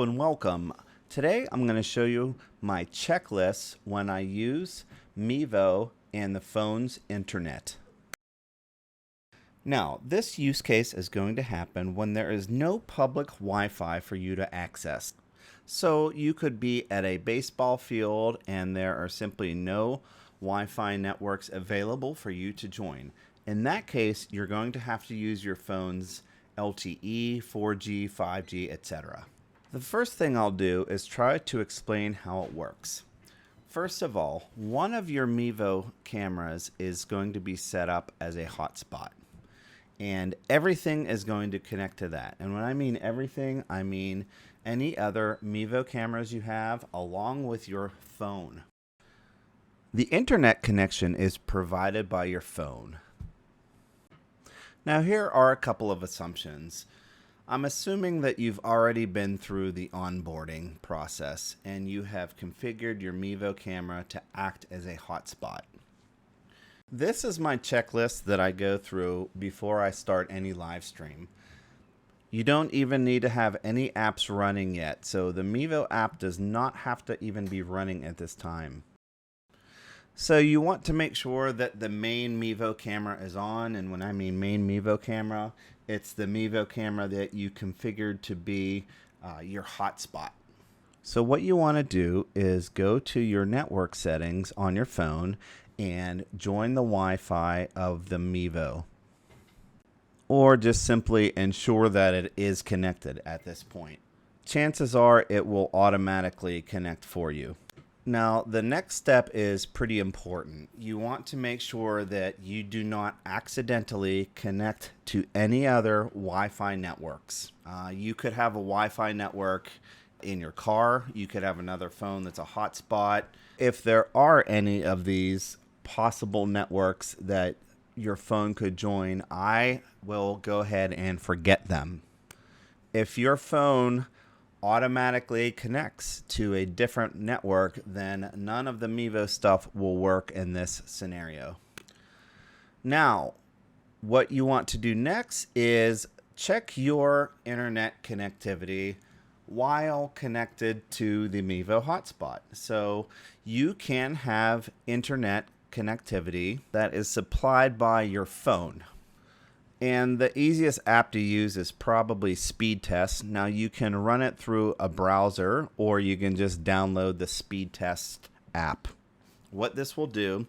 Hello and welcome. Today I'm going to show you my checklist when I use Mevo and the phone's internet. Now, this use case is going to happen when there is no public Wi-Fi for you to access. So you could be at a baseball field and there are simply no Wi-Fi networks available for you to join. In that case, you're going to have to use your phone's LTE, 4G, 5G, etc. The first thing I'll do is try to explain how it works. First of all, one of your Mevo cameras is going to be set up as a hotspot. And everything is going to connect to that. And when I mean everything, I mean any other Mevo cameras you have along with your phone. The internet connection is provided by your phone. Now here are a couple of assumptions. I'm assuming that you've already been through the onboarding process and you have configured your Mevo camera to act as a hotspot. This is my checklist that I go through before I start any live stream. You don't even need to have any apps running yet, so the Mevo app does not have to even be running at this time. So you want to make sure that the main Mevo camera is on, and when I mean main Mevo camera, it's the Mevo camera that you configured to be your hotspot. So what you want to do is go to your network settings on your phone and join the Wi-Fi of the Mevo. Or just simply ensure that it is connected at this point. Chances are it will automatically connect for you. Now, the next step is pretty important. You want to make sure that you do not accidentally connect to any other Wi-Fi networks. You could have a Wi-Fi network in your car. You could have another phone that's a hotspot. If there are any of these possible networks that your phone could join, I will go ahead and forget them. If your phone automatically connects to a different network, then none of the Mevo stuff will work in this scenario. Now, what you want to do next is check your internet connectivity while connected to the Mevo hotspot. So you can have internet connectivity that is supplied by your phone. And the easiest app to use is probably Speed Test. Now you can run it through a browser or you can just download the Speed Test app. What this will do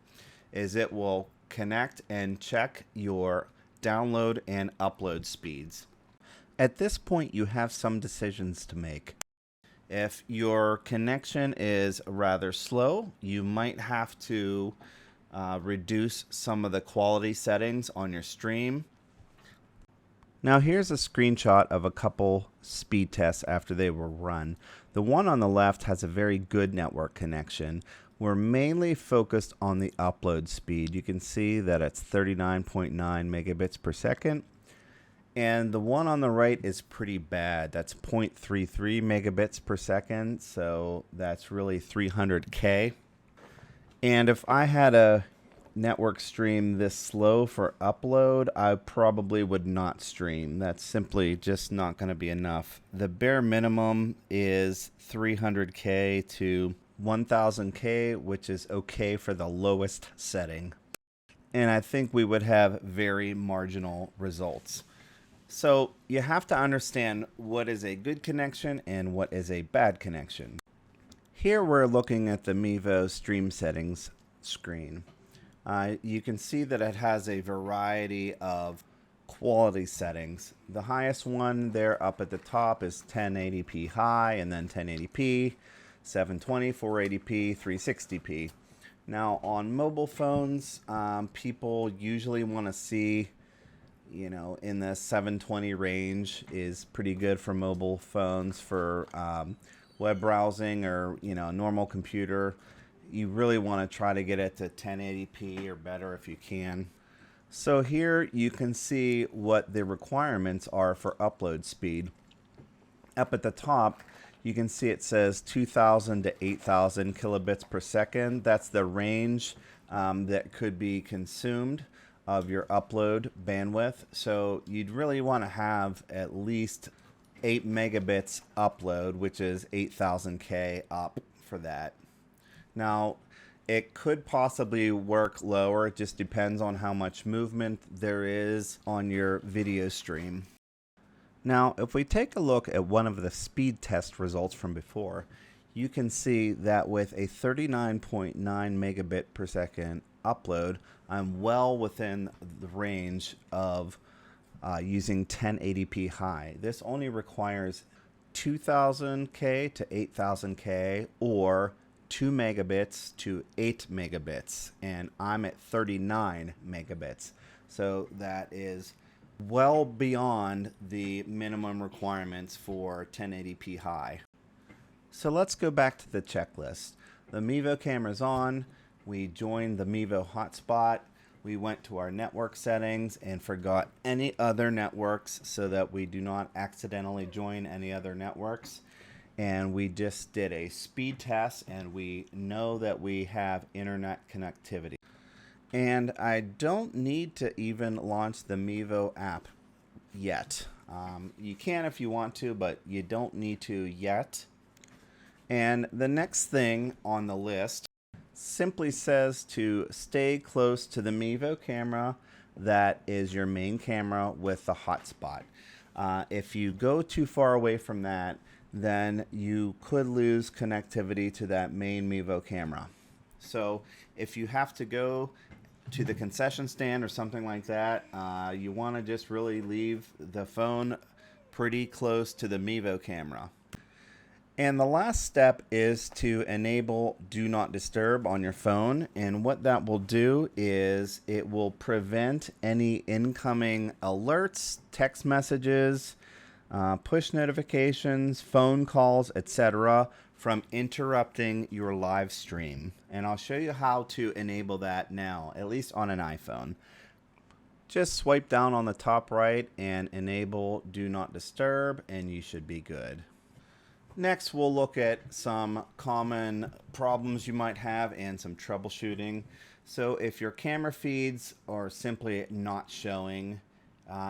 is it will connect and check your download and upload speeds. At this point, you have some decisions to make. If your connection is rather slow, you might have to reduce some of the quality settings on your stream. Now here's a screenshot of a couple speed tests after they were run. The one on the left has a very good network connection. We're mainly focused on the upload speed. You can see that it's 39.9 megabits per second. And the one on the right is pretty bad. That's 0.33 megabits per second. So that's really 300K. And if I had a network stream this slow for upload, I probably would not stream. That's simply just not going to be enough. The bare minimum is 300K to 1000K, which is okay for the lowest setting. And I think we would have very marginal results. So you have to understand what is a good connection and what is a bad connection. Here we're looking at the Mevo stream settings screen. You can see that it has a variety of quality settings. The highest one there up at the top is 1080p high, and then 1080p, 720, 480p, 360p. Now on mobile phones, people usually want to see, in the 720 range is pretty good for mobile phones. For web browsing or normal computer, you really want to try to get it to 1080p or better if you can. So here you can see what the requirements are for upload speed. Up at the top, you can see it says 2000 to 8000 kilobits per second. That's the range that could be consumed of your upload bandwidth. So you'd really want to have at least 8 megabits upload, which is 8000K up for that. Now, it could possibly work lower. It just depends on how much movement there is on your video stream. Now, if we take a look at one of the speed test results from before, you can see that with a 39.9 megabit per second upload, I'm well within the range of using 1080p high. This only requires 2000K to 8000K or 2 megabits to 8 megabits, and I'm at 39 megabits. So that is well beyond the minimum requirements for 1080p high. So let's go back to the checklist. The Mevo camera's on. We joined the Mevo hotspot. We went to our network settings and forgot any other networks so that we do not accidentally join any other networks. And we just did a speed test, and we know that we have internet connectivity. And I don't need to even launch the Mevo app yet. You can if you want to, but you don't need to yet. And the next thing on the list simply says to stay close to the Mevo camera that is your main camera with the hotspot. If you go too far away from that, then you could lose connectivity to that main Mevo camera. So if you have to go to the concession stand or something like that, you want to just really leave the phone pretty close to the Mevo camera. And the last step is to enable Do Not Disturb on your phone. And what that will do is it will prevent any incoming alerts, text messages, push notifications, phone calls, etc. from interrupting your live stream. And I'll show you how to enable that now, at least on an iPhone. Just swipe down on the top right and enable Do Not Disturb, and you should be good. Next, we'll look at some common problems you might have and some troubleshooting. So if your camera feeds are simply not showing,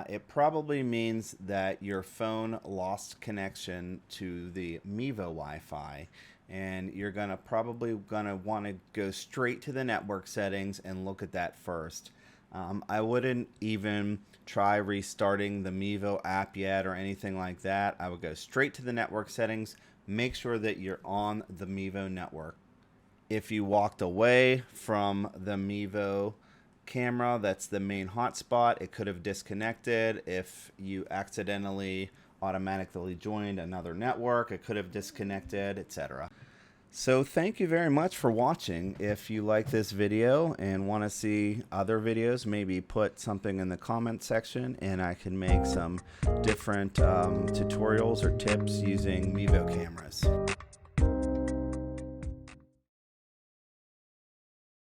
it probably means that your phone lost connection to the Mevo Wi-Fi, and you're probably gonna want to go straight to the network settings and look at that first. I wouldn't even try restarting the Mevo app yet or anything like that. I would go straight to the network settings, make sure that you're on the Mevo network. If you walked away from the Mevo camera, that's the main hotspot, it could have disconnected. If you accidentally automatically joined another network, it could have disconnected, etc. So thank you very much for watching. If you like this video and want to see other videos, maybe put something in the comment section and I can make some different tutorials or tips using Mevo cameras.